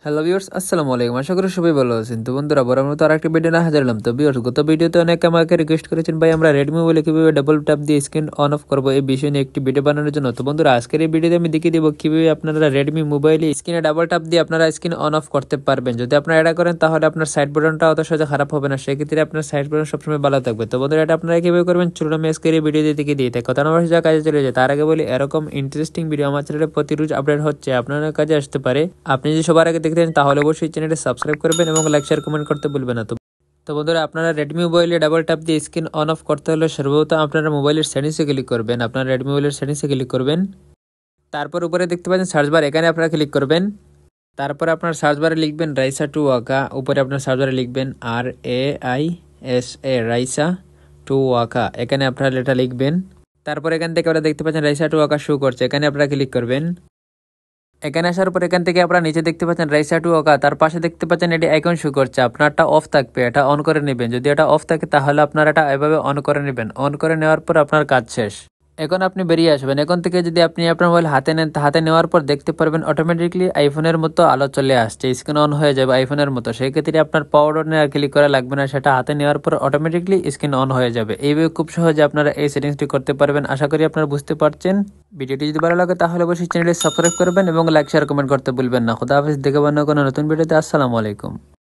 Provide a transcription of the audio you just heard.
Hello viewers, আসসালামু আলাইকুম। আশা করি সবাই ভালো আছেন। তো বন্ধুরা, বরাবর মতো আরেকটা ভিডিও নিয়ে হাজির হলাম। তো ভিউয়ার্স, গত ভিডিওতে অনেকে আমাকে রিকোয়েস্ট করেছেন, ভাই আমরা রেডমি মোবাইলে কিভাবে ডাবল ট্যাপ দিয়ে স্ক্রিন অন অফ করবো, এই বিষয় নিয়ে একটি ভিডিও বানানোর জন্য। তো বন্ধুরা, আজকের এই ভিডিওতে আমি দেখিয়ে দেবো কিভাবে আপনারা রেডমি মোবাইলে স্ক্রিনে ডাবল ট্যাপ দিয়ে আপনারা স্ক্রিন অন অফ করতে পারবেন। যদি আপনারা এটা করেন তাহলে আপনার সাইড বাটনটা অত সহজে খারাপ হবে না, সেক্ষেত্রে আপনার সাইড বাটন সবসময় ভালো থাকবে। তো বন্ধুরা, এটা আপনারা কিভাবে করবেন চলুন আমি আজকের এই ভিডিওতে দেখিয়ে দিই। তাই কথা না বলে সোজা কাজে চলে যায়। তার আগে বলি, এরকম ইন্টারেস্টিং ভিডিও আমার চ্যানেলে প্রতি রোজ আপডেট হচ্ছে, আপনার কাজে আসতে পারে। আপনি যদি সবার আগে দেখতে চান তাহলে অবশ্যই চ্যানেলটি সাবস্ক্রাইব করবেন এবং লাইক শেয়ার কমেন্ট করতে ভুলবেন না। তো বন্ধুরা, আপনারা রেডমি মোবাইলে ডাবল ট্যাপ দিয়ে স্ক্রিন অন অফ করতে হলে সর্বপ্রথম আপনারা মোবাইলের সেটিংসে ক্লিক করবেন। আপনারা রেডমি মোবাইলের সেটিংসে ক্লিক করবেন। তারপর উপরে দেখতে পাচ্ছেন সার্চ বার, এখানে আপনারা ক্লিক করবেন। তারপর আপনার সার্চ বারে লিখবেন রাইসা টু ওয়াকা। উপরে আপনার সার্চ বারে লিখবেন RAISA রাইসা টু ওয়াকা, এখানে আপনারা এটা লিখবেন। তারপর এখান থেকে আপনারা দেখতে পাচ্ছেন রাইসা টু ওয়াকা শো করছে, এখানে আপনারা ক্লিক করবেন। এখানে আসার পর এখান থেকে আপনারা নিচে দেখতে পাচ্ছেন রাইসা টু ওকা, তার পাশে দেখতে পাচ্ছেন এটি আইকন শো করছে। আপনারটা অফ থাকবে, এটা অন করে নেবেন। যদি এটা অফ থাকে তাহলে আপনারা এটা এভাবে অন করে নেবেন। অন করে নেওয়ার পর আপনার কাজ শেষ। এখন আপনি বেরিয়ে আসবেন। এখন থেকে যদি আপনি আপনার মোবাইল হাতে নেন, হাতে নেওয়ার পর দেখতে পারবেন অটোমেটিকলি আইফোনের মতো আলো চলে আসছে, স্ক্রিন অন হয়ে যাবে আইফোনের মতো। সেই ক্ষেত্রে আপনার পাওয়ার অনে আর ক্লিক করা লাগবে না, সেটা হাতে নেওয়ার পর অটোমেটিকলি স্ক্রিন অন হয়ে যাবে। এইভাবে খুব সহজে আপনারা এই সেটিংসটি করতে পারবেন। আশা করি আপনারা বুঝতে পারছেন। ভিডিওটি যদি ভালো লাগে তাহলে অবশ্যই চ্যানেলটি সাবস্ক্রাইব করবেন এবং লাইক শেয়ার কমেন্ট করতে ভুলবেন না। খুদা হাফেজ, দেখে বান্য কোনো নতুন ভিডিওতে। আসসালামু আলাইকুম।